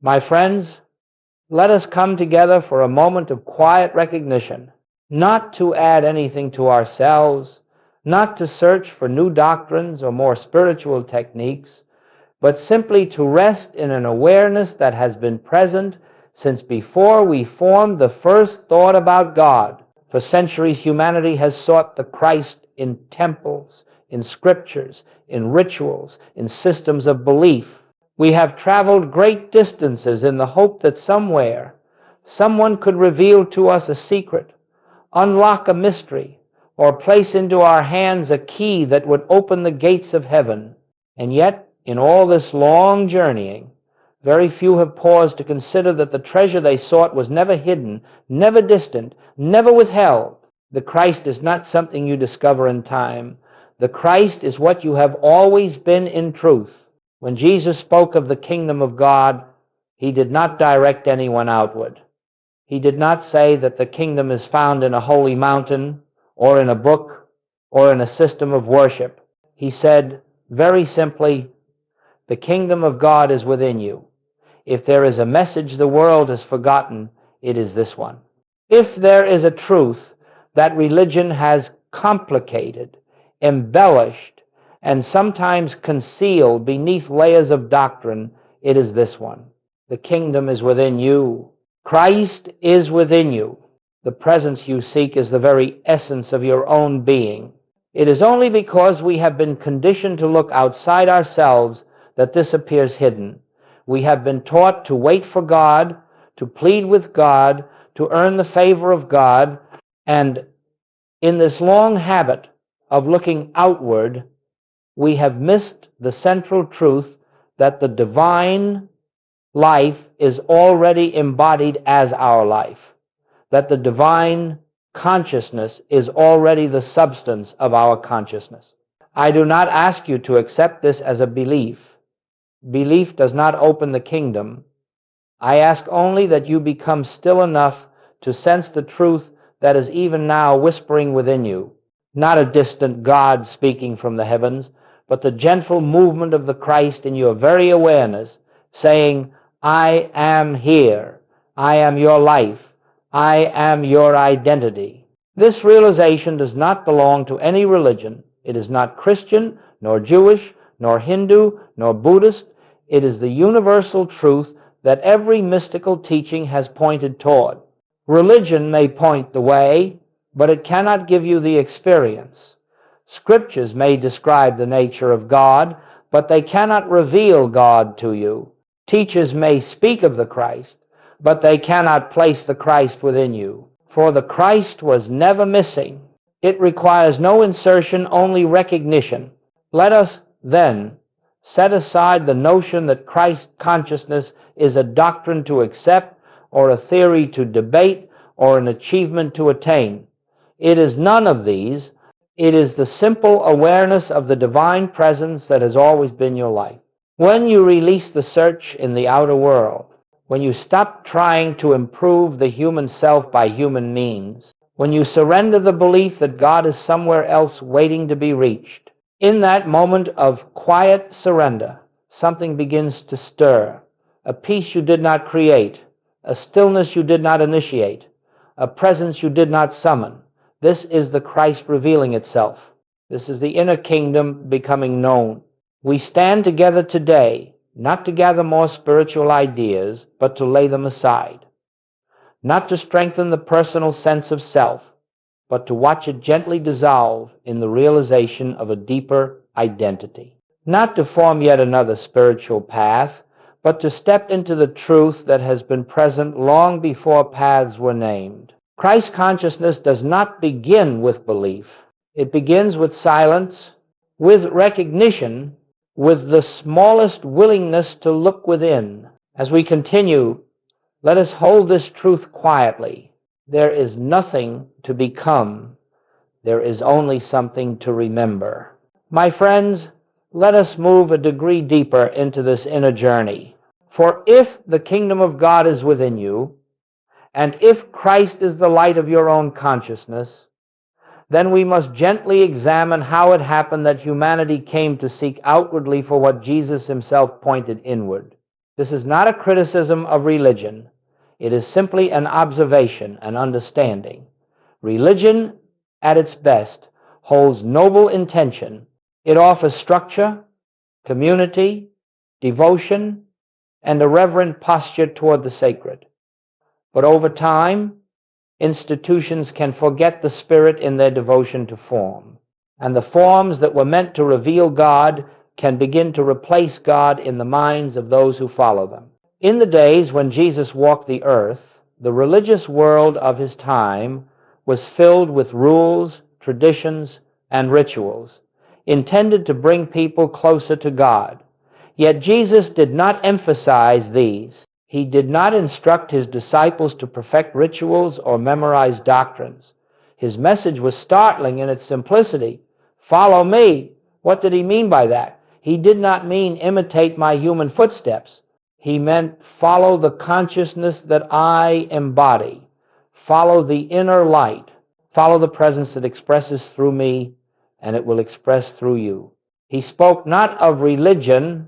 My friends, let us come together for a moment of quiet recognition, not to add anything to ourselves, not to search for new doctrines or more spiritual techniques, but simply to rest in an awareness that has been present since before we formed the first thought about God. For centuries, humanity has sought the Christ in temples, in scriptures, in rituals, in systems of belief. We have traveled great distances in the hope that somewhere someone could reveal to us a secret, unlock a mystery, or place into our hands a key that would open the gates of heaven. And yet, in all this long journeying, very few have paused to consider that the treasure they sought was never hidden, never distant, never withheld. The Christ is not something you discover in time. The Christ is what you have always been in truth. When Jesus spoke of the kingdom of God, he did not direct anyone outward. He did not say that the kingdom is found in a holy mountain, or in a book, or in a system of worship. He said, very simply, the kingdom of God is within you. If there is a message the world has forgotten, it is this one. If there is a truth that religion has complicated, embellished, and sometimes concealed beneath layers of doctrine, it is this one. The kingdom is within you. Christ is within you. The presence you seek is the very essence of your own being. It is only because we have been conditioned to look outside ourselves that this appears hidden. We have been taught to wait for God, to plead with God, to earn the favor of God, and in this long habit of looking outward, we have missed the central truth that the divine life is already embodied as our life, that the divine consciousness is already the substance of our consciousness. I do not ask you to accept this as a belief. Belief does not open the kingdom. I ask only that you become still enough to sense the truth that is even now whispering within you, not a distant God speaking from the heavens, but the gentle movement of the Christ in your very awareness, saying, I am here. I am your life. I am your identity. This realization does not belong to any religion. It is not Christian, nor Jewish, nor Hindu, nor Buddhist. It is the universal truth that every mystical teaching has pointed toward. Religion may point the way, but it cannot give you the experience. Scriptures may describe the nature of God, but they cannot reveal God to you. Teachers may speak of the Christ, but they cannot place the Christ within you. For the Christ was never missing. It requires no insertion, only recognition. Let us, then, set aside the notion that Christ consciousness is a doctrine to accept, or a theory to debate, or an achievement to attain. It is none of these. It is the simple awareness of the divine presence that has always been your life. When you release the search in the outer world, when you stop trying to improve the human self by human means, when you surrender the belief that God is somewhere else waiting to be reached, in that moment of quiet surrender, something begins to stir. A peace you did not create, a stillness you did not initiate, a presence you did not summon. This is the Christ revealing itself. This is the inner kingdom becoming known. We stand together today, not to gather more spiritual ideas, but to lay them aside. Not to strengthen the personal sense of self, but to watch it gently dissolve in the realization of a deeper identity. Not to form yet another spiritual path, but to step into the truth that has been present long before paths were named. Christ consciousness does not begin with belief. It begins with silence, with recognition, with the smallest willingness to look within. As we continue, let us hold this truth quietly. There is nothing to become. There is only something to remember. My friends, let us move a degree deeper into this inner journey. For if the kingdom of God is within you, and if Christ is the light of your own consciousness, then we must gently examine how it happened that humanity came to seek outwardly for what Jesus himself pointed inward. This is not a criticism of religion. It is simply an observation, an understanding. Religion, at its best, holds noble intention. It offers structure, community, devotion, and a reverent posture toward the sacred. But over time, institutions can forget the spirit in their devotion to form, and the forms that were meant to reveal God can begin to replace God in the minds of those who follow them. In the days when Jesus walked the earth, the religious world of his time was filled with rules, traditions, and rituals intended to bring people closer to God. Yet Jesus did not emphasize these. He did not instruct his disciples to perfect rituals or memorize doctrines. His message was startling in its simplicity. Follow me. What did he mean by that? He did not mean imitate my human footsteps. He meant follow the consciousness that I embody. Follow the inner light. Follow the presence that expresses through me, and it will express through you. He spoke not of religion,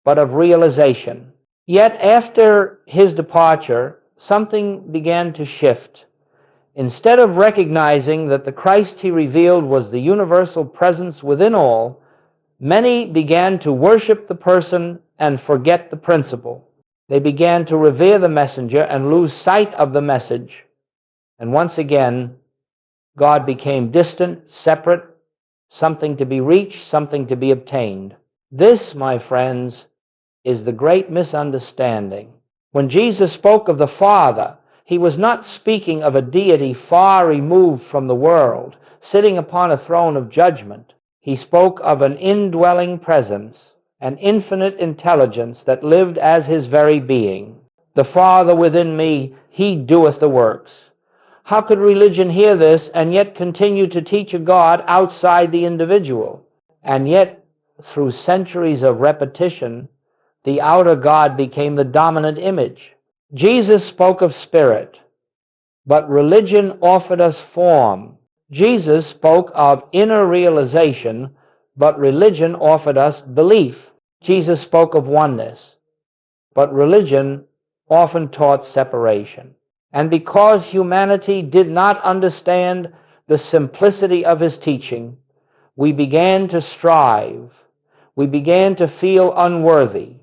but of realization. Yet after his departure, something began to shift. Instead of recognizing that the Christ he revealed was the universal presence within all, many began to worship the person and forget the principle. They began to revere the messenger and lose sight of the message. And once again, God became distant, separate, something to be reached, something to be obtained. This, my friends, is the great misunderstanding. When Jesus spoke of the Father, he was not speaking of a deity far removed from the world, sitting upon a throne of judgment. He spoke of an indwelling presence, an infinite intelligence that lived as his very being. The Father within me, he doeth the works. How could religion hear this and yet continue to teach a God outside the individual? And yet, through centuries of repetition, the outer God became the dominant image. Jesus spoke of spirit, but religion offered us form. Jesus spoke of inner realization, but religion offered us belief. Jesus spoke of oneness, but religion often taught separation. And because humanity did not understand the simplicity of his teaching, we began to strive. We began to feel unworthy.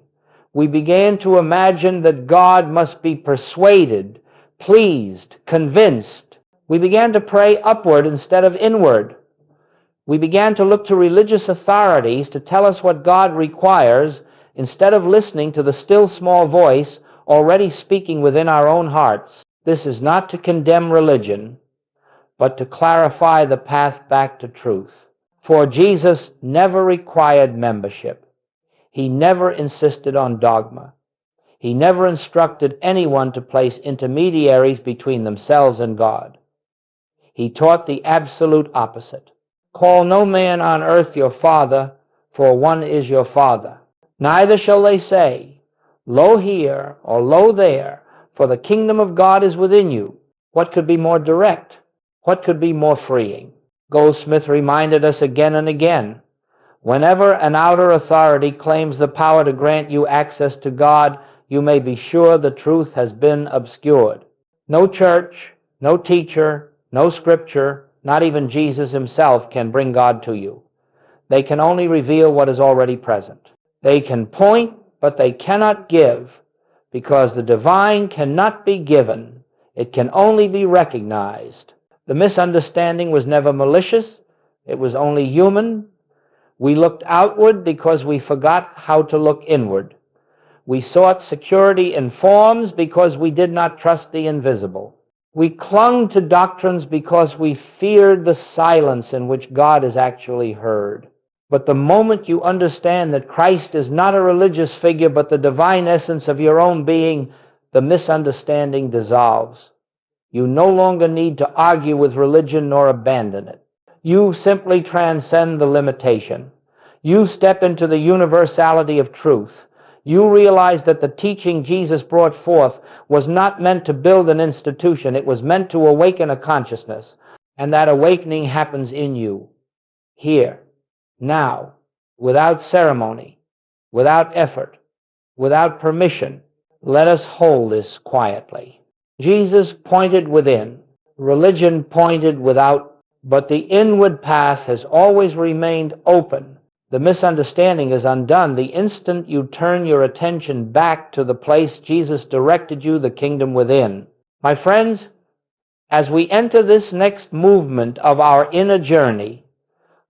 We began to imagine that God must be persuaded, pleased, convinced. We began to pray upward instead of inward. We began to look to religious authorities to tell us what God requires instead of listening to the still small voice already speaking within our own hearts. This is not to condemn religion, but to clarify the path back to truth. For Jesus never required membership. He never insisted on dogma. He never instructed anyone to place intermediaries between themselves and God. He taught the absolute opposite. Call no man on earth your father, for one is your Father. Neither shall they say, Lo here, or Lo there, for the kingdom of God is within you. What could be more direct? What could be more freeing? Goldsmith reminded us again and again, whenever an outer authority claims the power to grant you access to God, you may be sure the truth has been obscured. No church, no teacher, no scripture, not even Jesus himself can bring God to you. They can only reveal what is already present. They can point, but they cannot give, because the divine cannot be given. It can only be recognized. The misunderstanding was never malicious. It was only human. We looked outward because we forgot how to look inward. We sought security in forms because we did not trust the invisible. We clung to doctrines because we feared the silence in which God is actually heard. But the moment you understand that Christ is not a religious figure but the divine essence of your own being, the misunderstanding dissolves. You no longer need to argue with religion nor abandon it. You simply transcend the limitation. You step into the universality of truth. You realize that the teaching Jesus brought forth was not meant to build an institution. It was meant to awaken a consciousness. And that awakening happens in you, here, now, without ceremony, without effort, without permission. Let us hold this quietly. Jesus pointed within. Religion pointed without, but the inward path has always remained open. The misunderstanding is undone the instant you turn your attention back to the place Jesus directed you, the kingdom within. My friends, as we enter this next movement of our inner journey,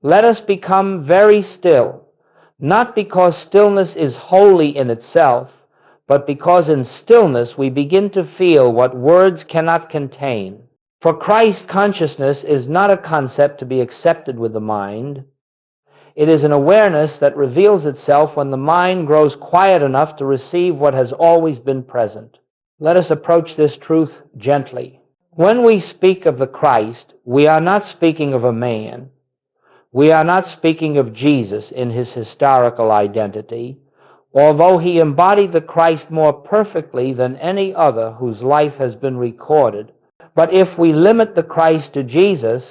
let us become very still, not because stillness is holy in itself, but because in stillness we begin to feel what words cannot contain. For Christ consciousness is not a concept to be accepted with the mind. It is an awareness that reveals itself when the mind grows quiet enough to receive what has always been present. Let us approach this truth gently. When we speak of the Christ, we are not speaking of a man. We are not speaking of Jesus in his historical identity, although he embodied the Christ more perfectly than any other whose life has been recorded. But if we limit the Christ to Jesus,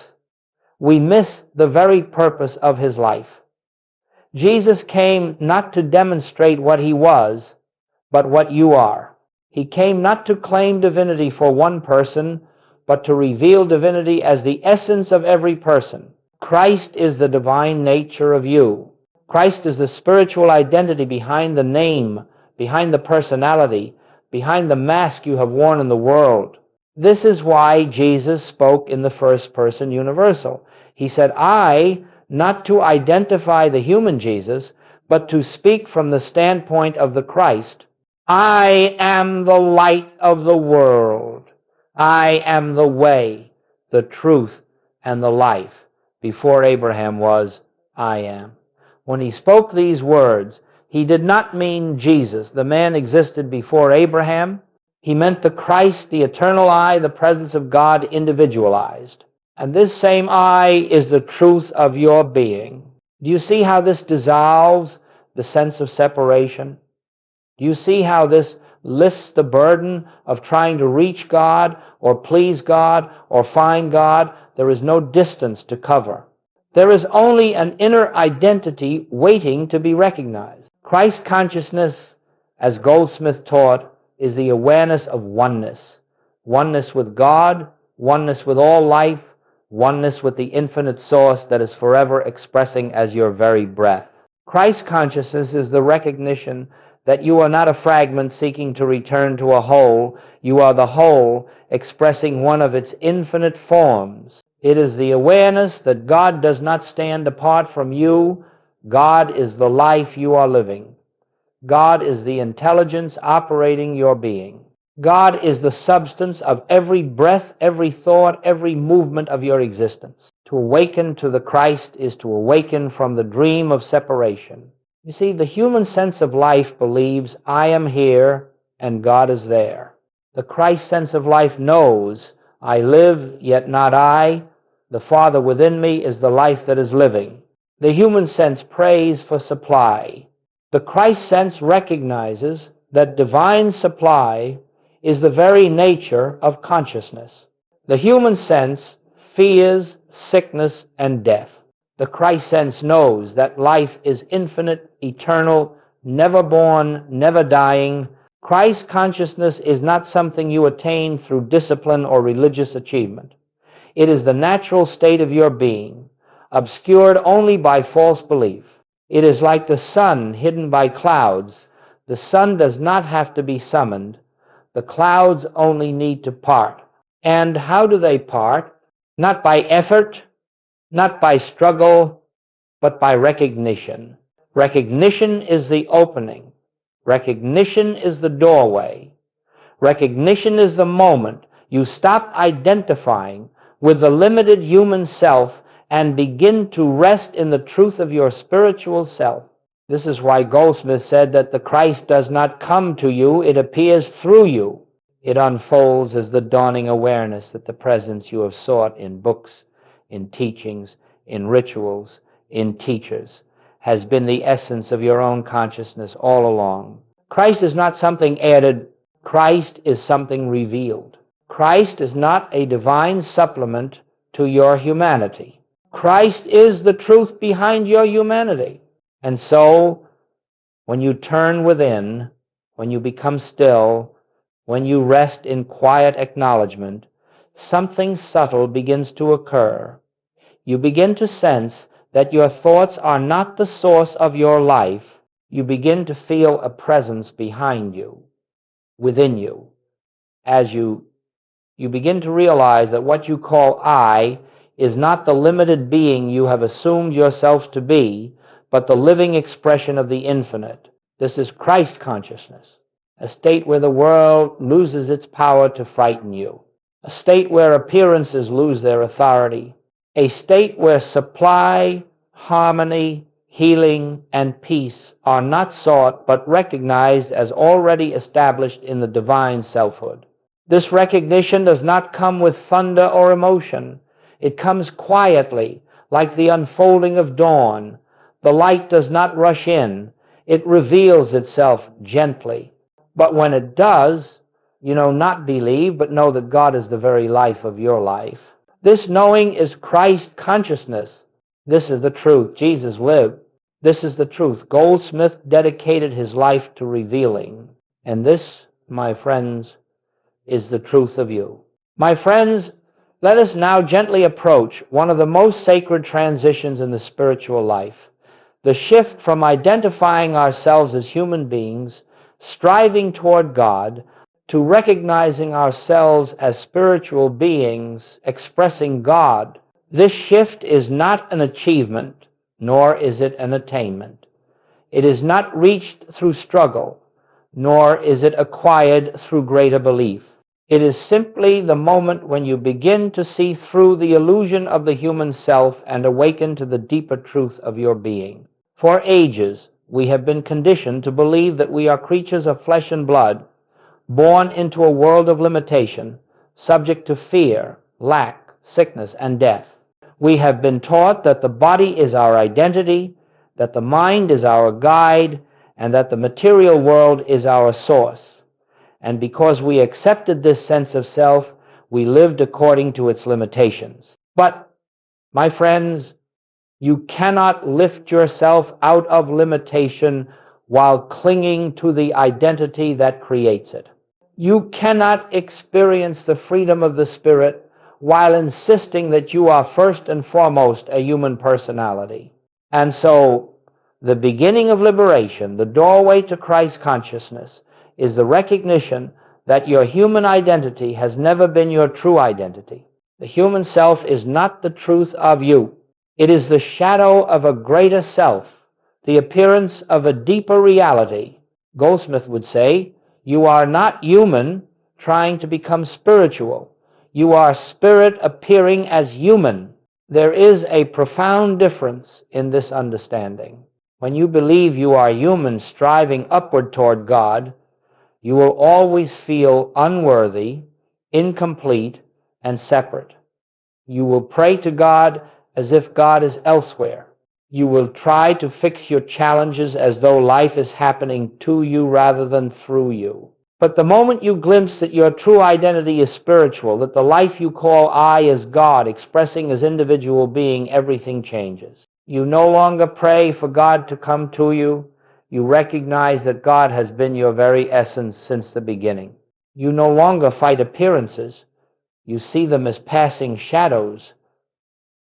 we miss the very purpose of his life. Jesus came not to demonstrate what he was, but what you are. He came not to claim divinity for one person, but to reveal divinity as the essence of every person. Christ is the divine nature of you. Christ is the spiritual identity behind the name, behind the personality, behind the mask you have worn in the world. This is why Jesus spoke in the first person universal. He said, I, not to identify the human Jesus, but to speak from the standpoint of the Christ. I am the light of the world. I am the way, the truth, and the life. Before Abraham was, I am. When he spoke these words, he did not mean Jesus. The man existed before Abraham. He meant the Christ, the eternal I, the presence of God individualized. And this same I is the truth of your being. Do you see how this dissolves the sense of separation? Do you see how this lifts the burden of trying to reach God or please God or find God? There is no distance to cover. There is only an inner identity waiting to be recognized. Christ consciousness, as Goldsmith taught, is the awareness of oneness. Oneness with God, oneness with all life, oneness with the infinite source that is forever expressing as your very breath. Christ consciousness is the recognition that you are not a fragment seeking to return to a whole. You are the whole expressing one of its infinite forms. It is the awareness that God does not stand apart from you. God is the life you are living. God is the intelligence operating your being. God is the substance of every breath, every thought, every movement of your existence. To awaken to the Christ is to awaken from the dream of separation. You see, the human sense of life believes, I am here and God is there. The Christ sense of life knows, I live, yet not I. The Father within me is the life that is living. The human sense prays for supply. The Christ sense recognizes that divine supply is the very nature of consciousness. The human sense fears sickness and death. The Christ sense knows that life is infinite, eternal, never born, never dying. Christ consciousness is not something you attain through discipline or religious achievement. It is the natural state of your being, obscured only by false belief. It is like the sun hidden by clouds. The sun does not have to be summoned. The clouds only need to part. And how do they part? Not by effort, not by struggle, but by recognition. Recognition is the opening. Recognition is the doorway. Recognition is the moment you stop identifying with the limited human self and begin to rest in the truth of your spiritual self. This is why Goldsmith said that the Christ does not come to you, it appears through you. It unfolds as the dawning awareness that the presence you have sought in books, in teachings, in rituals, in teachers, has been the essence of your own consciousness all along. Christ is not something added. Christ is something revealed. Christ is not a divine supplement to your humanity. Christ is the truth behind your humanity. And so, when you turn within, when you become still, when you rest in quiet acknowledgement, something subtle begins to occur. You begin to sense that your thoughts are not the source of your life. You begin to feel a presence behind you, within you, as you begin to realize that what you call I is not the limited being you have assumed yourself to be, but the living expression of the infinite. This is Christ consciousness, a state where the world loses its power to frighten you, a state where appearances lose their authority, a state where supply, harmony, healing, and peace are not sought but recognized as already established in the divine selfhood. This recognition does not come with thunder or emotion. It comes quietly, like the unfolding of dawn. The light does not rush in. It reveals itself gently. But when it does, not believe, but know that God is the very life of your life. This knowing is Christ consciousness. This is the truth. Jesus lived. This is the truth. Goldsmith dedicated his life to revealing. And this, my friends, is the truth of you. My friends, let us now gently approach one of the most sacred transitions in the spiritual life, the shift from identifying ourselves as human beings, striving toward God, to recognizing ourselves as spiritual beings expressing God. This shift is not an achievement, nor is it an attainment. It is not reached through struggle, nor is it acquired through greater belief. It is simply the moment when you begin to see through the illusion of the human self and awaken to the deeper truth of your being. For ages, we have been conditioned to believe that we are creatures of flesh and blood, born into a world of limitation, subject to fear, lack, sickness, and death. We have been taught that the body is our identity, that the mind is our guide, and that the material world is our source. And because we accepted this sense of self, we lived according to its limitations. But, my friends, you cannot lift yourself out of limitation while clinging to the identity that creates it. You cannot experience the freedom of the Spirit while insisting that you are first and foremost a human personality. And so, the beginning of liberation, the doorway to Christ consciousness, is the recognition that your human identity has never been your true identity. The human self is not the truth of you. It is the shadow of a greater self, the appearance of a deeper reality. Goldsmith would say, you are not human trying to become spiritual. You are spirit appearing as human. There is a profound difference in this understanding. When you believe you are human striving upward toward God, you will always feel unworthy, incomplete, and separate. You will pray to God as if God is elsewhere. You will try to fix your challenges as though life is happening to you rather than through you. But the moment you glimpse that your true identity is spiritual, that the life you call I is God, expressing as individual being, everything changes. You no longer pray for God to come to you. You recognize that God has been your very essence since the beginning. You no longer fight appearances. You see them as passing shadows,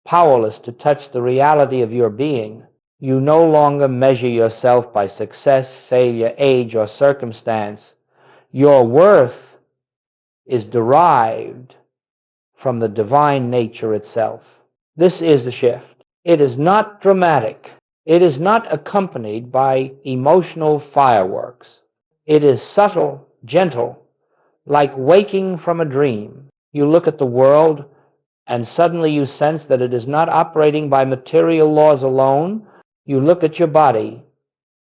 powerless to touch the reality of your being. You no longer measure yourself by success, failure, age, or circumstance. Your worth is derived from the divine nature itself. This is the shift. It is not dramatic. It is not accompanied by emotional fireworks. It is subtle, gentle, like waking from a dream. You look at the world, and suddenly you sense that it is not operating by material laws alone. You look at your body,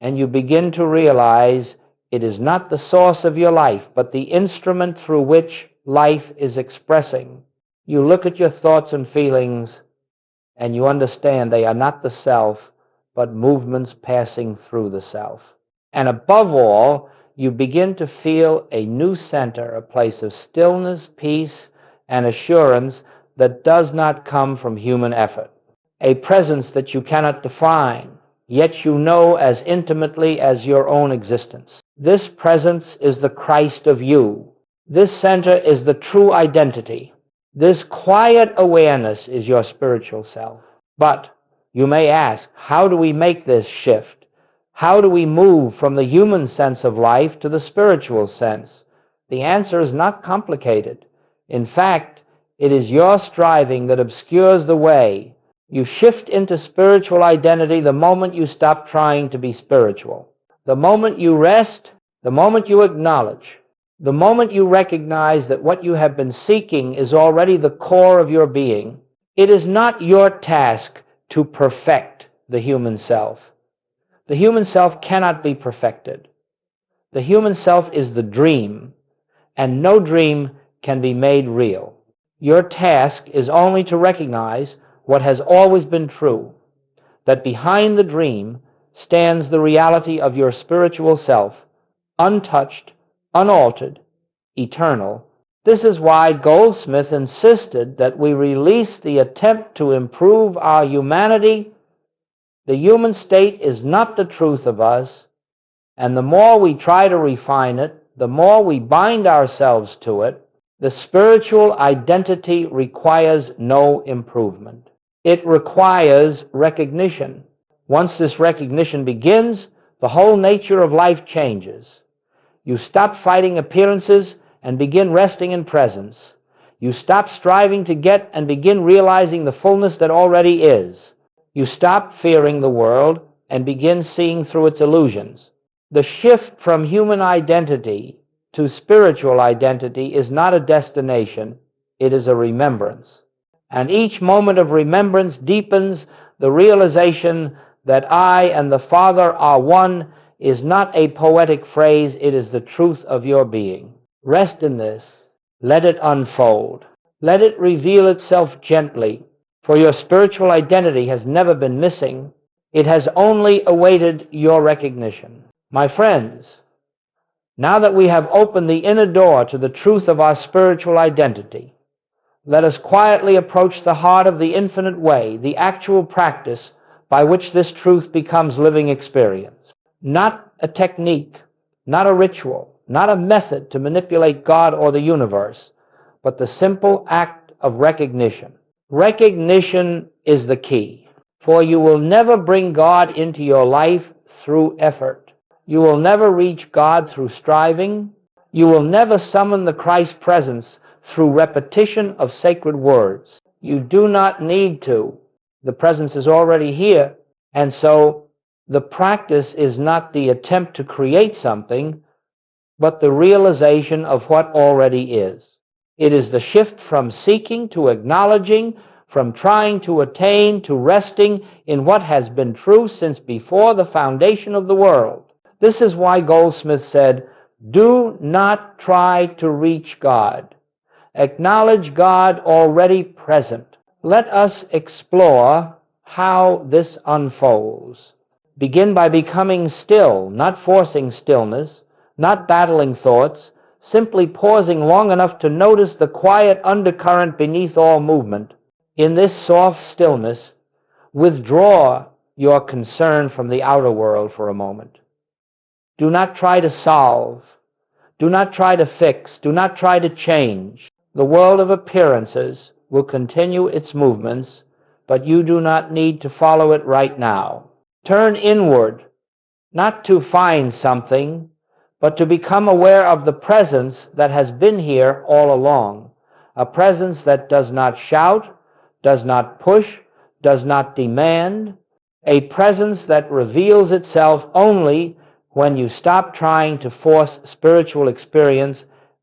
and you begin to realize it is not the source of your life, but the instrument through which life is expressing. You look at your thoughts and feelings, and you understand they are not the self, but movements passing through the self. And above all, you begin to feel a new center, a place of stillness, peace, and assurance that does not come from human effort. A presence that you cannot define, yet you know as intimately as your own existence. This presence is the Christ of you. This center is the true identity. This quiet awareness is your spiritual self. But you may ask, how do we make this shift? How do we move from the human sense of life to the spiritual sense? The answer is not complicated. In fact, it is your striving that obscures the way. You shift into spiritual identity the moment you stop trying to be spiritual. The moment you rest, the moment you acknowledge, the moment you recognize that what you have been seeking is already the core of your being. It is not your task to perfect the human self. The human self cannot be perfected. The human self is the dream, and no dream can be made real. Your task is only to recognize what has always been true, that behind the dream stands the reality of your spiritual self, untouched, unaltered, eternal. This is why Goldsmith insisted that we release the attempt to improve our humanity. The human state is not the truth of us, and the more we try to refine it, the more we bind ourselves to it. The spiritual identity requires no improvement. It requires recognition. Once this recognition begins, the whole nature of life changes. You stop fighting appearances and begin resting in presence. You stop striving to get and begin realizing the fullness that already is. You stop fearing the world and begin seeing through its illusions. The shift from human identity to spiritual identity is not a destination, it is a remembrance. And each moment of remembrance deepens the realization that I and the Father are one is not a poetic phrase, it is the truth of your being. Rest in this. Let it unfold. Let it reveal itself gently, for your spiritual identity has never been missing. It has only awaited your recognition. My friends, now that we have opened the inner door to the truth of our spiritual identity, let us quietly approach the heart of the infinite way, the actual practice by which this truth becomes living experience. Not a technique, not a ritual, not a method to manipulate God or the universe, but the simple act of recognition. Recognition is the key, for you will never bring God into your life through effort. You will never reach God through striving. You will never summon the Christ presence through repetition of sacred words. You do not need to. The presence is already here, and so the practice is not the attempt to create something, but the realization of what already is. It is the shift from seeking to acknowledging, from trying to attain to resting in what has been true since before the foundation of the world. This is why Goldsmith said, "Do not try to reach God. Acknowledge God already present." Let us explore how this unfolds. Begin by becoming still, not forcing stillness, not battling thoughts, simply pausing long enough to notice the quiet undercurrent beneath all movement. In this soft stillness, withdraw your concern from the outer world for a moment. Do not try to solve. Do not try to fix. Do not try to change. The world of appearances will continue its movements, but you do not need to follow it right now. Turn inward, not to find something, but to become aware of the presence that has been here all along, a presence that does not shout, does not push, does not demand, a presence that reveals itself only when you stop trying to force spiritual experience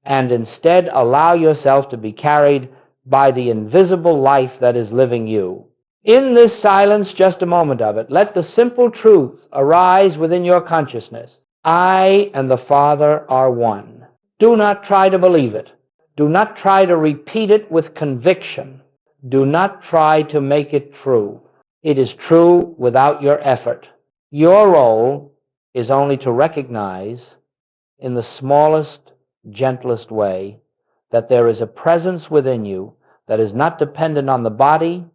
and instead allow yourself to be carried by the invisible life that is living you. In this silence, just a moment of it, let the simple truth arise within your consciousness. I and the Father are one. Do not try to believe it. Do not try to repeat it with conviction. Do not try to make it true. It is true without your effort. Your role is only to recognize in the smallest, gentlest way that there is a presence within you that is not dependent on the body,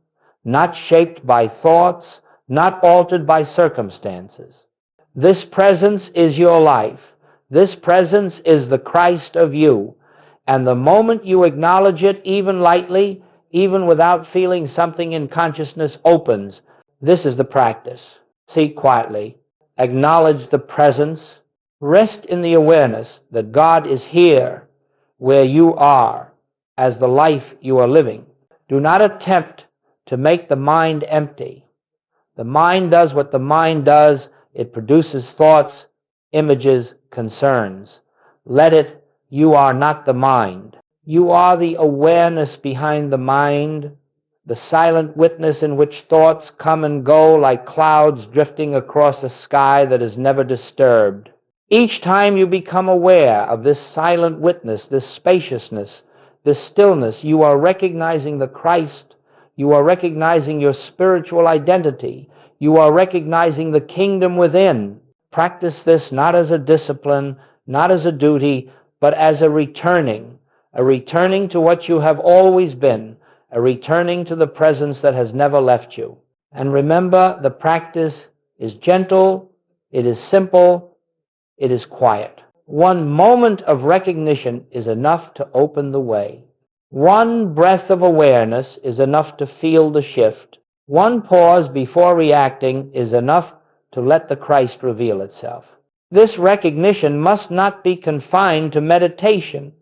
not shaped by thoughts, not altered by circumstances. This presence is your life. This presence is the Christ of you. And the moment you acknowledge it, even lightly, even without feeling something in consciousness opens, this is the practice. Seek quietly. Acknowledge the presence. Rest in the awareness that God is here where you are as the life you are living. Do not attempt to make the mind empty. The mind does what the mind does. It produces thoughts, images, concerns. Let it. You are not the mind. You are the awareness behind the mind, the silent witness in which thoughts come and go like clouds drifting across a sky that is never disturbed. Each time you become aware of this silent witness, this spaciousness, this stillness, you are recognizing the Christ. You are recognizing your spiritual identity. You are recognizing the kingdom within. Practice this not as a discipline, not as a duty, but as a returning to what you have always been, a returning to the presence that has never left you. And remember, the practice is gentle, it is simple, it is quiet. One moment of recognition is enough to open the way. One breath of awareness is enough to feel the shift. One pause before reacting is enough to let the Christ reveal itself. This recognition must not be confined to meditation.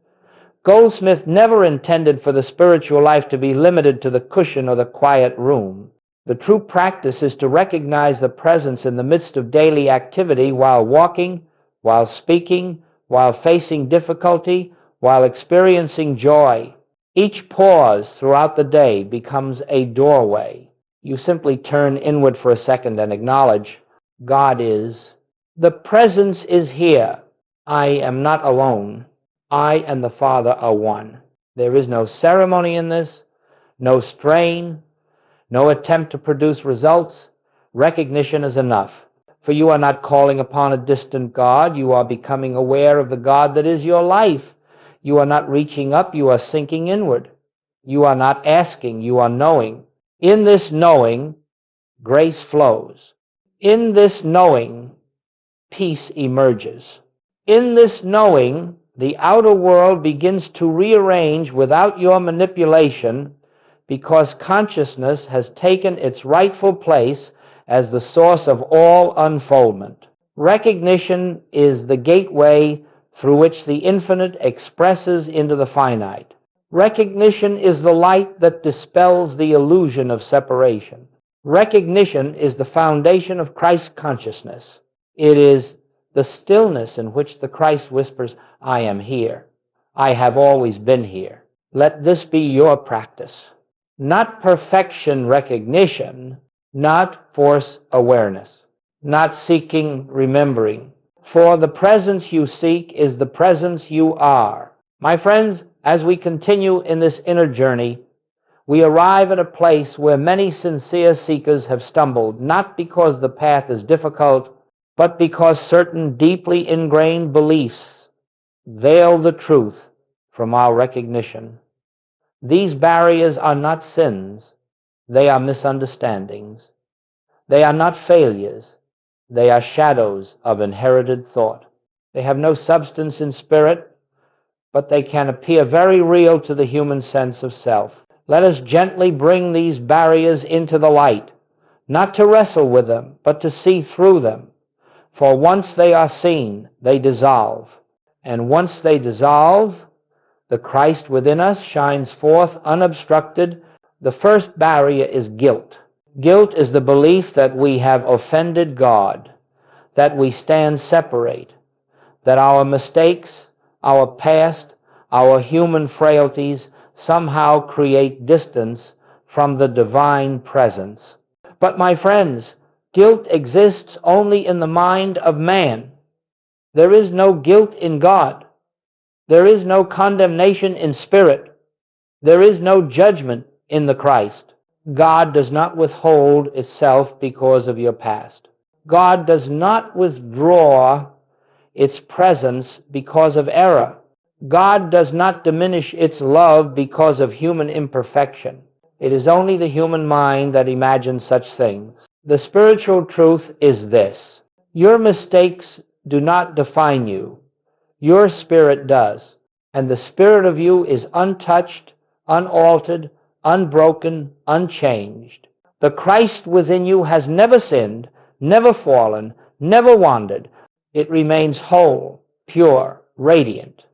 Goldsmith never intended for the spiritual life to be limited to the cushion or the quiet room. The true practice is to recognize the presence in the midst of daily activity while walking, while speaking, while facing difficulty, while experiencing joy. Each pause throughout the day becomes a doorway. You simply turn inward for a second and acknowledge, God is. The presence is here. I am not alone. I and the Father are one. There is no ceremony in this, no strain, no attempt to produce results. Recognition is enough. For you are not calling upon a distant God. You are becoming aware of the God that is your life. You are not reaching up. You are sinking inward. You are not asking. You are knowing. In this knowing, grace flows. In this knowing, peace emerges. In this knowing, the outer world begins to rearrange without your manipulation because consciousness has taken its rightful place as the source of all unfoldment. Recognition is the gateway through which the infinite expresses into the finite. Recognition is the light that dispels the illusion of separation. Recognition is the foundation of Christ consciousness. It is the stillness in which the Christ whispers, I am here. I have always been here. Let this be your practice. Not perfection recognition, not force awareness, not seeking remembering. For the presence you seek is the presence you are. My friends, as we continue in this inner journey, we arrive at a place where many sincere seekers have stumbled, not because the path is difficult, but because certain deeply ingrained beliefs veil the truth from our recognition. These barriers are not sins. They are misunderstandings. They are not failures. They are shadows of inherited thought. They have no substance in spirit, but they can appear very real to the human sense of self. Let us gently bring these barriers into the light, not to wrestle with them, but to see through them. For once they are seen, they dissolve. And once they dissolve, the Christ within us shines forth unobstructed. The first barrier is guilt. Guilt is the belief that we have offended God, that we stand separate, that our mistakes, our past, our human frailties somehow create distance from the divine presence. But my friends, guilt exists only in the mind of man. There is no guilt in God. There is no condemnation in spirit. There is no judgment in the Christ. God does not withhold itself because of your past. God does not withdraw its presence because of error. God does not diminish its love because of human imperfection. It is only the human mind that imagines such things. The spiritual truth is this: your mistakes do not define you. Your spirit does. And the spirit of you is untouched, unaltered, unbroken, unchanged. The Christ within you has never sinned, never fallen, never wandered. It remains whole, pure, radiant.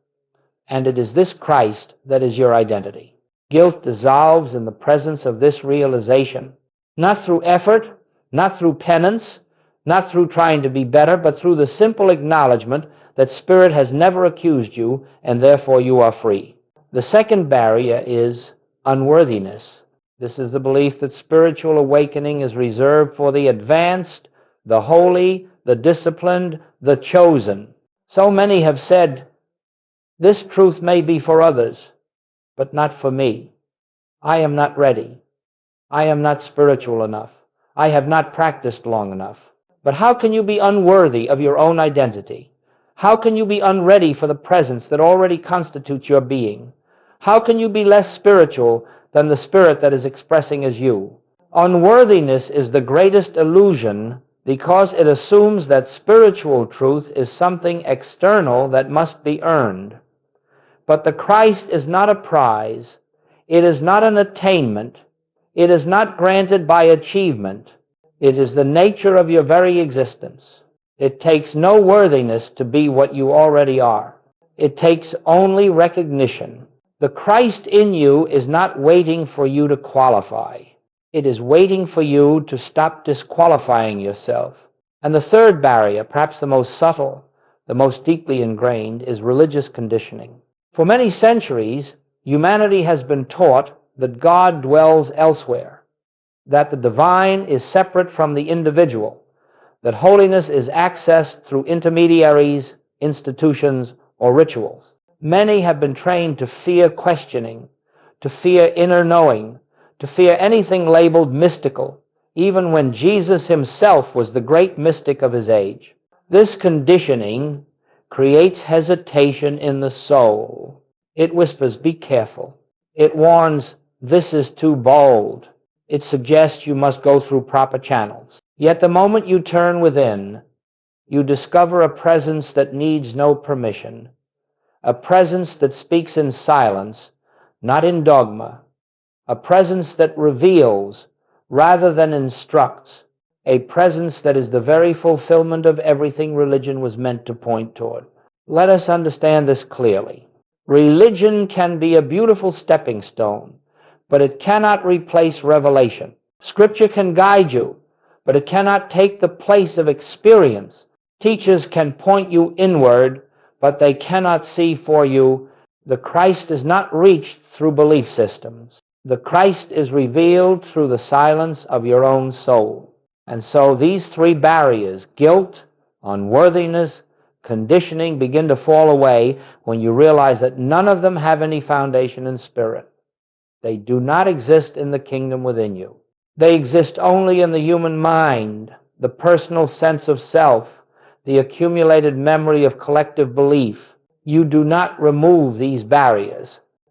And it is this Christ that is your identity. Guilt dissolves in the presence of this realization, not through effort, not through penance, not through trying to be better, but through the simple acknowledgement that Spirit has never accused you, and therefore you are free. The second barrier is unworthiness. This is the belief that spiritual awakening is reserved for the advanced, the holy, the disciplined, the chosen. So many have said, this truth may be for others, but not for me. I am not ready. I am not spiritual enough. I have not practiced long enough. But how can you be unworthy of your own identity? How can you be unready for the presence that already constitutes your being? How can you be less spiritual than the spirit that is expressing as you? Unworthiness is the greatest illusion because it assumes that spiritual truth is something external that must be earned. But the Christ is not a prize. It is not an attainment. It is not granted by achievement. It is the nature of your very existence. It takes no worthiness to be what you already are. It takes only recognition. The Christ in you is not waiting for you to qualify. It is waiting for you to stop disqualifying yourself. And the third barrier, perhaps the most subtle, the most deeply ingrained, is religious conditioning. For many centuries, humanity has been taught that God dwells elsewhere, that the divine is separate from the individual, that holiness is accessed through intermediaries, institutions, or rituals. Many have been trained to fear questioning, to fear inner knowing, to fear anything labeled mystical, even when Jesus himself was the great mystic of his age. This conditioning creates hesitation in the soul. It whispers, be careful. It warns, this is too bold. It suggests you must go through proper channels. Yet the moment you turn within, you discover a presence that needs no permission, a presence that speaks in silence, not in dogma, a presence that reveals rather than instructs, a presence that is the very fulfillment of everything religion was meant to point toward. Let us understand this clearly. Religion can be a beautiful stepping stone, but it cannot replace revelation. Scripture can guide you, but it cannot take the place of experience. Teachers can point you inward, but they cannot see for you. The Christ is not reached through belief systems. The Christ is revealed through the silence of your own soul. And so these three barriers, guilt, unworthiness, conditioning, begin to fall away when you realize that none of them have any foundation in spirit. They do not exist in the kingdom within you. They exist only in the human mind, the personal sense of self, the accumulated memory of collective belief. You do not remove these barriers.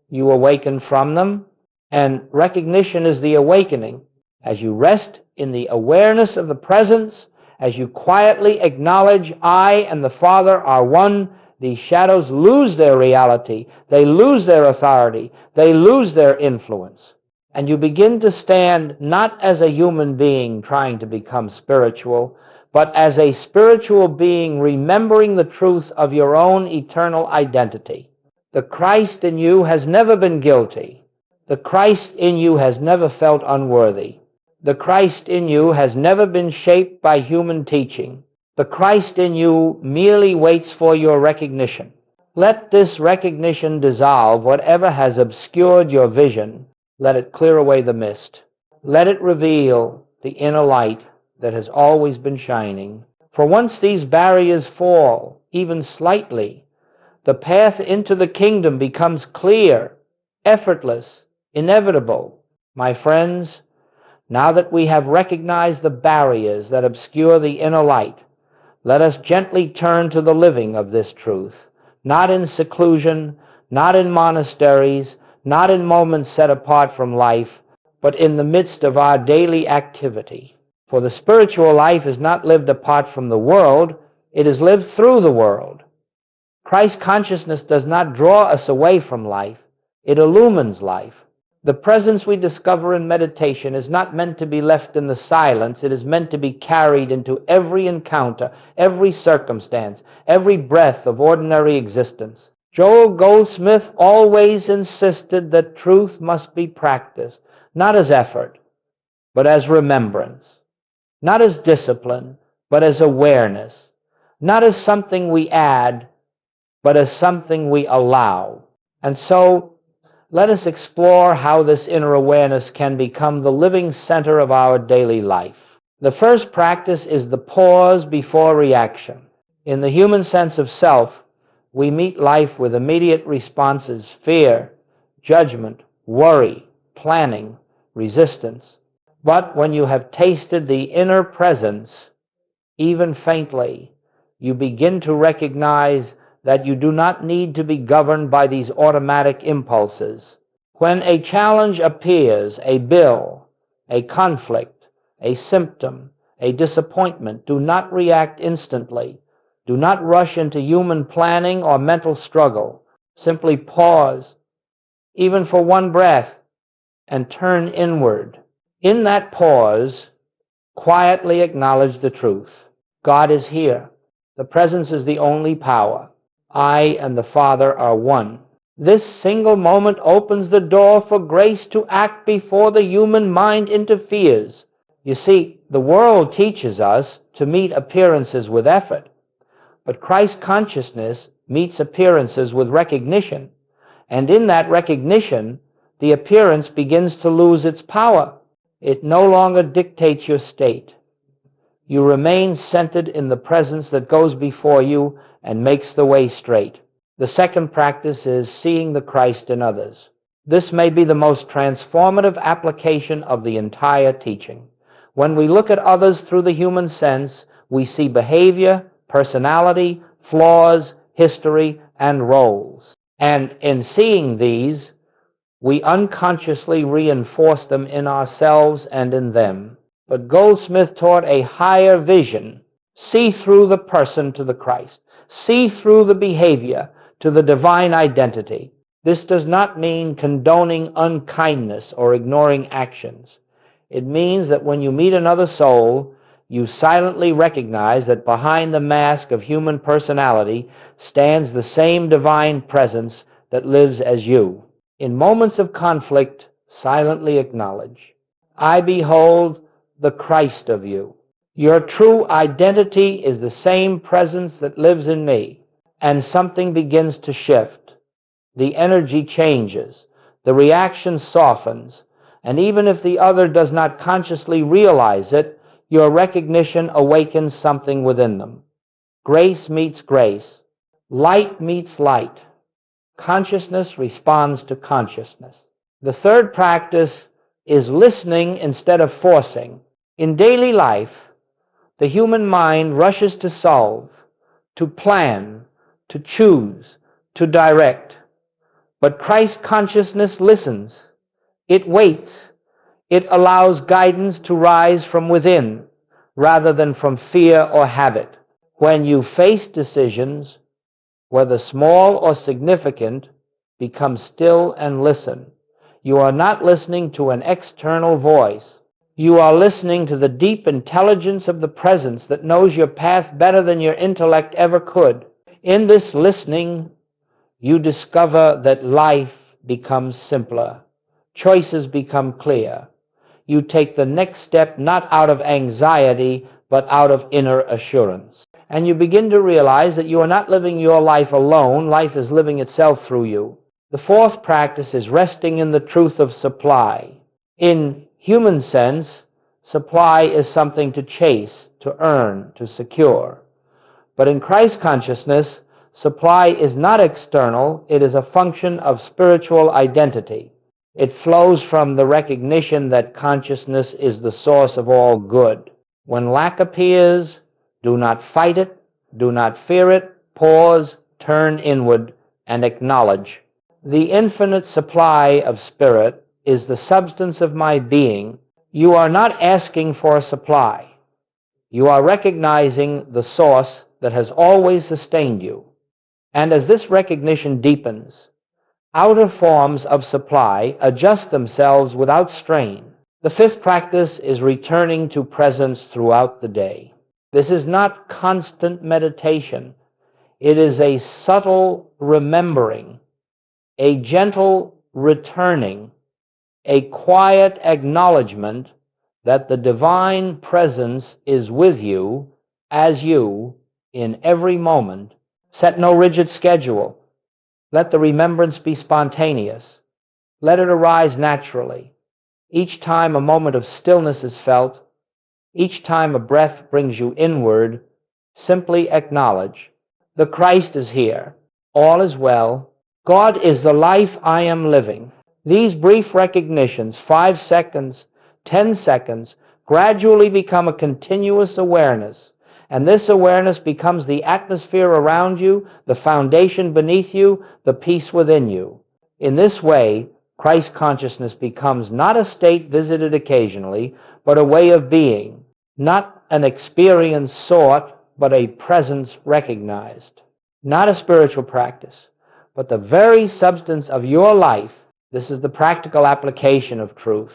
You awaken from them, and recognition is the awakening. As you rest in the awareness of the presence, as you quietly acknowledge, I and the Father are one, these shadows lose their reality, they lose their authority, they lose their influence. And you begin to stand not as a human being trying to become spiritual, but as a spiritual being remembering the truth of your own eternal identity. The Christ in you has never been guilty. The Christ in you has never felt unworthy. The Christ in you has never been shaped by human teaching. The Christ in you merely waits for your recognition. Let this recognition dissolve whatever has obscured your vision. Let it clear away the mist. Let it reveal the inner light that has always been shining. For once these barriers fall, even slightly, the path into the kingdom becomes clear, effortless, inevitable. My friends, now that we have recognized the barriers that obscure the inner light, let us gently turn to the living of this truth, not in seclusion, not in monasteries, not in moments set apart from life, but in the midst of our daily activity. For the spiritual life is not lived apart from the world, it is lived through the world. Christ consciousness does not draw us away from life. It illumines life. The presence we discover in meditation is not meant to be left in the silence. It is meant to be carried into every encounter, every circumstance, every breath of ordinary existence. Joel Goldsmith always insisted that truth must be practiced, not as effort, but as remembrance, not as discipline, but as awareness, not as something we add, but as something we allow. And so, let us explore how this inner awareness can become the living center of our daily life. The first practice is the pause before reaction. In the human sense of self, we meet life with immediate responses: fear, judgment, worry, planning, resistance. But when you have tasted the inner presence, even faintly, you begin to recognize that you do not need to be governed by these automatic impulses. When a challenge appears, a bill, a conflict, a symptom, a disappointment, do not react instantly. Do not rush into human planning or mental struggle. Simply pause, even for one breath, and turn inward. In that pause, quietly acknowledge the truth. God is here. The presence is the only power. I and the Father are one. This single moment opens the door for grace to act before the human mind interferes. You see, the world teaches us to meet appearances with effort, but Christ consciousness meets appearances with recognition, and in that recognition, the appearance begins to lose its power. It no longer dictates your state. You remain centered in the presence that goes before you and makes the way straight. The second practice is seeing the Christ in others. This may be the most transformative application of the entire teaching. When we look at others through the human sense, we see behavior, personality, flaws, history, and roles. And in seeing these, we unconsciously reinforce them in ourselves and in them. But Goldsmith taught a higher vision. See through the person to the Christ. See through the behavior to the divine identity. This does not mean condoning unkindness or ignoring actions. It means that when you meet another soul, you silently recognize that behind the mask of human personality stands the same divine presence that lives as you. In moments of conflict, silently acknowledge, I behold the Christ of you. Your true identity is the same presence that lives in me, and something begins to shift. The energy changes, the reaction softens, and even if the other does not consciously realize it, your recognition awakens something within them. Grace meets grace. Light meets light. Consciousness responds to consciousness. The third practice is listening instead of forcing. In daily life, the human mind rushes to solve, to plan, to choose, to direct. But Christ consciousness listens. It waits. It allows guidance to rise from within rather than from fear or habit. When you face decisions, whether small or significant, become still and listen. You are not listening to an external voice. You are listening to the deep intelligence of the presence that knows your path better than your intellect ever could. In this listening, you discover that life becomes simpler. Choices become clear. You take the next step not out of anxiety, but out of inner assurance. And you begin to realize that you are not living your life alone. Life is living itself through you. The fourth practice is resting in the truth of supply. In human sense, supply is something to chase, to earn, to secure. But in Christ consciousness, supply is not external. It is a function of spiritual identity. It flows from the recognition that consciousness is the source of all good. When lack appears, do not fight it, do not fear it, pause, turn inward, and acknowledge. The infinite supply of spirit is the substance of my being. You are not asking for a supply. You are recognizing the source that has always sustained you. And as this recognition deepens, outer forms of supply adjust themselves without strain. The fifth practice is returning to presence throughout the day. This is not constant meditation. It is a subtle remembering, a gentle returning, a quiet acknowledgement that the divine presence is with you as you in every moment. Set no rigid schedule. Let the remembrance be spontaneous. Let it arise naturally. Each time a moment of stillness is felt, each time a breath brings you inward, simply acknowledge, the Christ is here. All is well. God is the life I am living. These brief recognitions, 5 seconds, 10 seconds, gradually become a continuous awareness. And this awareness becomes the atmosphere around you, the foundation beneath you, the peace within you. In this way, Christ consciousness becomes not a state visited occasionally, but a way of being, not an experience sought, but a presence recognized. Not a spiritual practice, but the very substance of your life. This is the practical application of truth.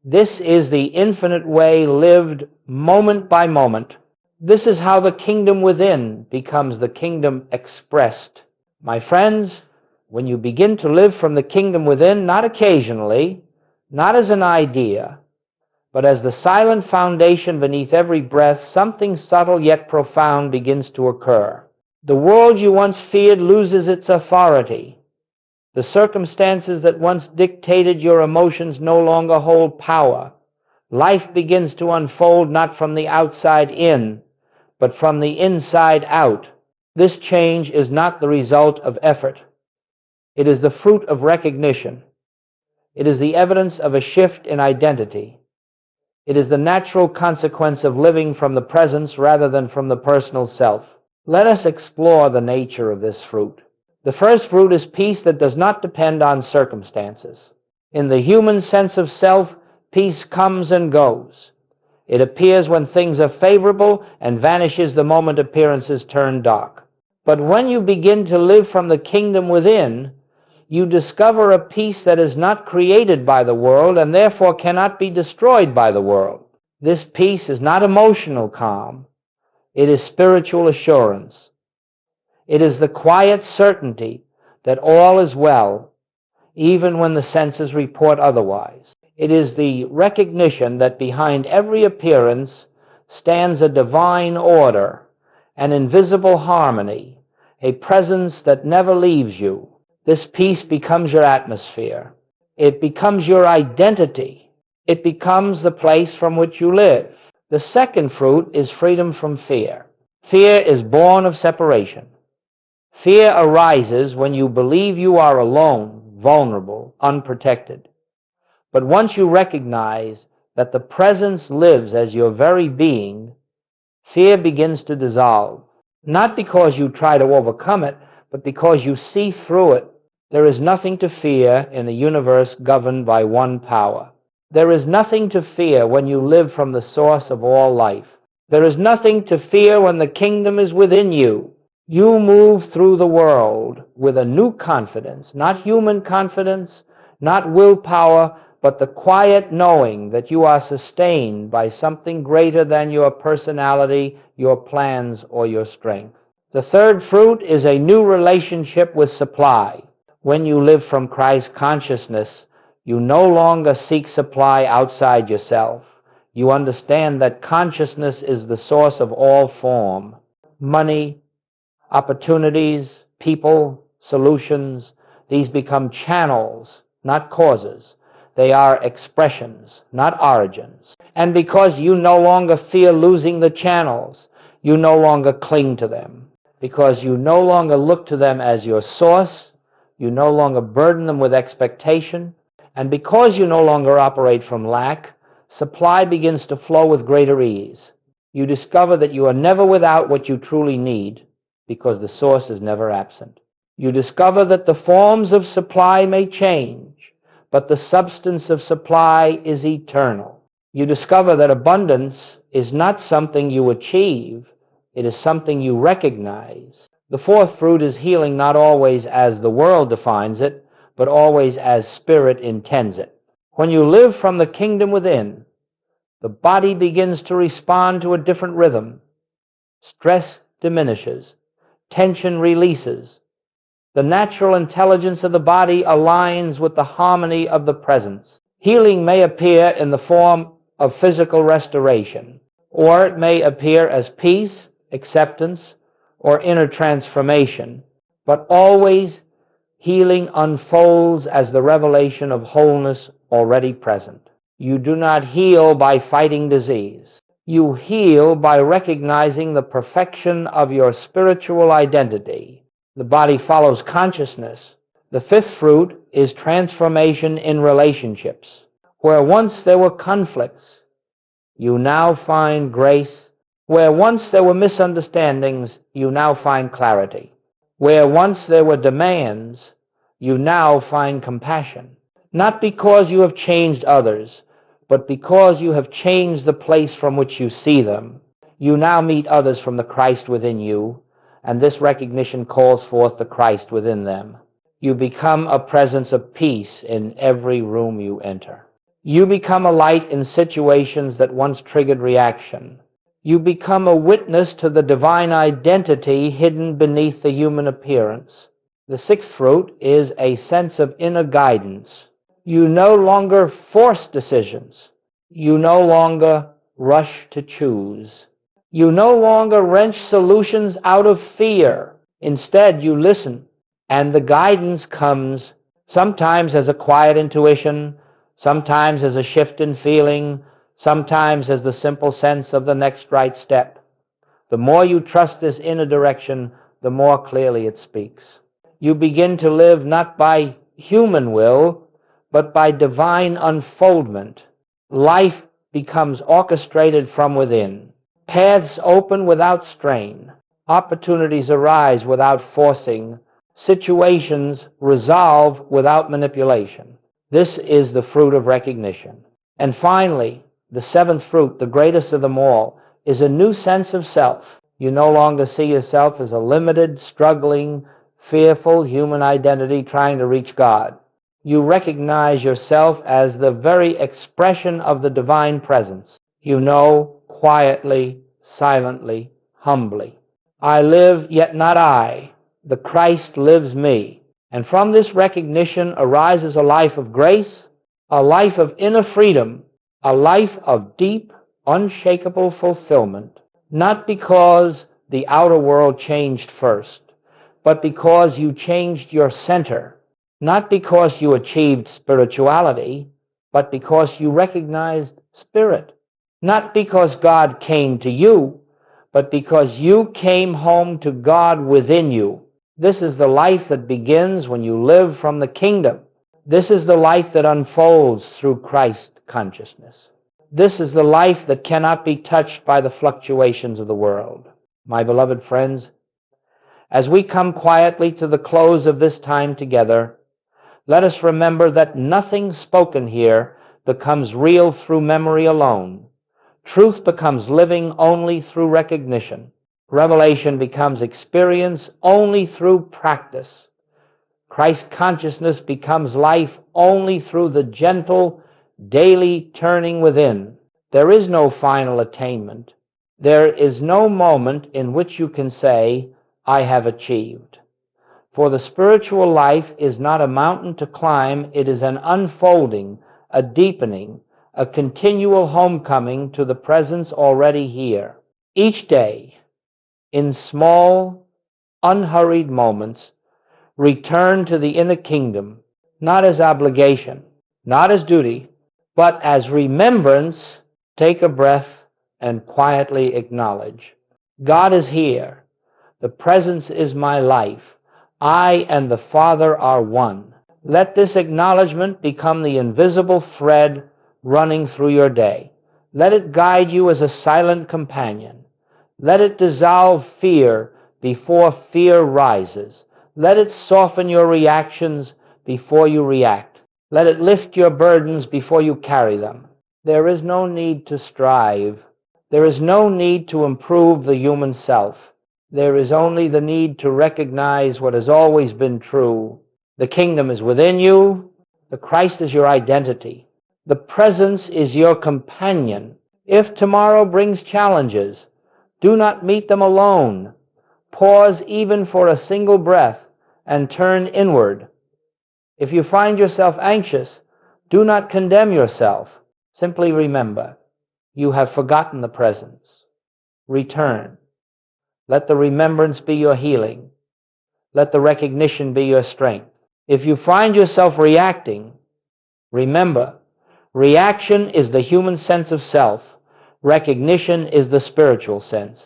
This is the infinite way lived moment by moment. This is how the kingdom within becomes the kingdom expressed. My friends, when you begin to live from the kingdom within, not occasionally, not as an idea, but as the silent foundation beneath every breath, something subtle yet profound begins to occur. The world you once feared loses its authority. The circumstances that once dictated your emotions no longer hold power. Life begins to unfold not from the outside in, but from the inside out. This change is not the result of effort. It is the fruit of recognition. It is the evidence of a shift in identity. It is the natural consequence of living from the presence rather than from the personal self. Let us explore the nature of this fruit. The first fruit is peace that does not depend on circumstances. In the human sense of self, peace comes and goes. It appears when things are favorable and vanishes the moment appearances turn dark. But when you begin to live from the kingdom within, you discover a peace that is not created by the world and therefore cannot be destroyed by the world. This peace is not emotional calm. It is spiritual assurance. It is the quiet certainty that all is well, even when the senses report otherwise. It is the recognition that behind every appearance stands a divine order, an invisible harmony, a presence that never leaves you. This peace becomes your atmosphere. It becomes your identity. It becomes the place from which you live. The second fruit is freedom from fear. Fear is born of separation. Fear arises when you believe you are alone, vulnerable, unprotected. But once you recognize that the presence lives as your very being, fear begins to dissolve. Not because you try to overcome it, but because you see through it. There is nothing to fear in a universe governed by one power. There is nothing to fear when you live from the source of all life. There is nothing to fear when the kingdom is within you. You move through the world with a new confidence, not human confidence, not willpower, but the quiet knowing that you are sustained by something greater than your personality, your plans, or your strength. The third fruit is a new relationship with supply. When you live from Christ consciousness, you no longer seek supply outside yourself. You understand that consciousness is the source of all form. Money, opportunities, people, solutions, these become channels, not causes. They are expressions, not origins. And because you no longer fear losing the channels, you no longer cling to them. Because you no longer look to them as your source, you no longer burden them with expectation, and because you no longer operate from lack, supply begins to flow with greater ease. You discover that you are never without what you truly need, because the source is never absent. You discover that the forms of supply may change, but the substance of supply is eternal. You discover that abundance is not something you achieve, it is something you recognize. The fourth fruit is healing, not always as the world defines it, but always as Spirit intends it. When you live from the kingdom within, the body begins to respond to a different rhythm. Stress diminishes. Tension releases. The natural intelligence of the body aligns with the harmony of the presence. Healing may appear in the form of physical restoration, or it may appear as peace, acceptance, or inner transformation, but always healing unfolds as the revelation of wholeness already present. You do not heal by fighting disease. You heal by recognizing the perfection of your spiritual identity. The body follows consciousness. The fifth fruit is transformation in relationships. Where once there were conflicts, you now find grace. Where once there were misunderstandings, you now find clarity. Where once there were demands, you now find compassion. Not because you have changed others, but because you have changed the place from which you see them. You now meet others from the Christ within you, and this recognition calls forth the Christ within them. You become a presence of peace in every room you enter. You become a light in situations that once triggered reaction. You become a witness to the divine identity hidden beneath the human appearance. The sixth fruit is a sense of inner guidance. You no longer force decisions. You no longer rush to choose. You no longer wrench solutions out of fear. Instead, you listen, and the guidance comes sometimes as a quiet intuition, sometimes as a shift in feeling, sometimes as the simple sense of the next right step. The more you trust this inner direction, the more clearly it speaks. You begin to live not by human will, but by divine unfoldment. Life becomes orchestrated from within. Paths open without strain. Opportunities arise without forcing. Situations resolve without manipulation. This is the fruit of recognition. And finally, the seventh fruit, the greatest of them all, is a new sense of self. You no longer see yourself as a limited, struggling, fearful human identity trying to reach God. You recognize yourself as the very expression of the divine presence. You know, quietly, silently, humbly, I live, yet not I. The Christ lives me. And from this recognition arises a life of grace, a life of inner freedom, a life of deep, unshakable fulfillment, not because the outer world changed first, but because you changed your center, not because you achieved spirituality, but because you recognized Spirit, not because God came to you, but because you came home to God within you. This is the life that begins when you live from the kingdom. This is the life that unfolds through Christ consciousness. This is the life that cannot be touched by the fluctuations of the world. My beloved friends, as we come quietly to the close of this time together, let us remember that nothing spoken here becomes real through memory alone. Truth becomes living only through recognition. Revelation becomes experience only through practice. Christ consciousness becomes life only through the gentle, daily turning within. There is no final attainment. There is no moment in which you can say, I have achieved. For the spiritual life is not a mountain to climb, it is an unfolding, a deepening, a continual homecoming to the presence already here. Each day, in small, unhurried moments, return to the inner kingdom, not as obligation, not as duty, but as remembrance. Take a breath and quietly acknowledge, God is here. The presence is my life. I and the Father are one. Let this acknowledgement become the invisible thread running through your day. Let it guide you as a silent companion. Let it dissolve fear before fear rises. Let it soften your reactions before you react. Let it lift your burdens before you carry them. There is no need to strive. There is no need to improve the human self. There is only the need to recognize what has always been true. The kingdom is within you. The Christ is your identity. The presence is your companion. If tomorrow brings challenges, do not meet them alone. Pause even for a single breath and turn inward. If you find yourself anxious, do not condemn yourself. Simply remember, you have forgotten the presence. Return. Let the remembrance be your healing. Let the recognition be your strength. If you find yourself reacting, remember, reaction is the human sense of self. Recognition is the spiritual sense.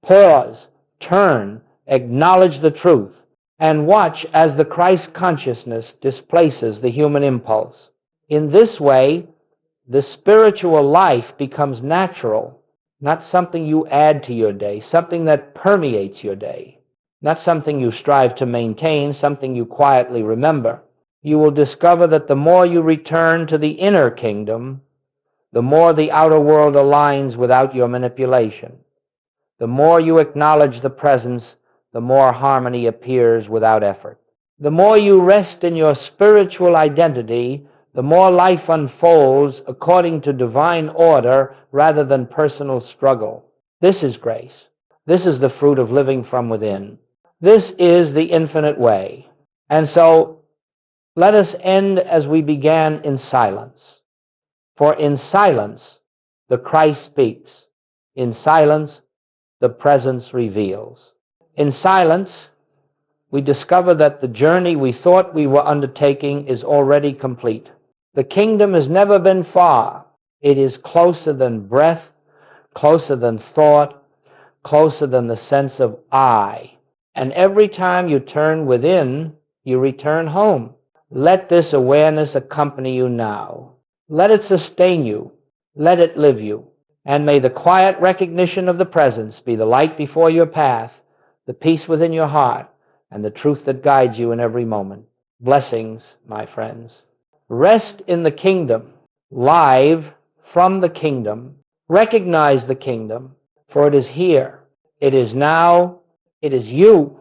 Pause, turn, acknowledge the truth, and watch as the Christ consciousness displaces the human impulse. In this way, the spiritual life becomes natural, not something you add to your day, something that permeates your day, not something you strive to maintain, something you quietly remember. You will discover that the more you return to the inner kingdom, the more the outer world aligns without your manipulation. The more you acknowledge the presence, the more harmony appears without effort. The more you rest in your spiritual identity, the more life unfolds according to divine order rather than personal struggle. This is grace. This is the fruit of living from within. This is the infinite way. And so, let us end as we began, in silence. For in silence, the Christ speaks. In silence, the presence reveals. In silence, we discover that the journey we thought we were undertaking is already complete. The kingdom has never been far. It is closer than breath, closer than thought, closer than the sense of I. And every time you turn within, you return home. Let this awareness accompany you now. Let it sustain you. Let it live you. And may the quiet recognition of the presence be the light before your path, the peace within your heart, and the truth that guides you in every moment. Blessings, my friends. Rest in the kingdom, live from the kingdom. Recognize the kingdom, for it is here. It is now. It is you.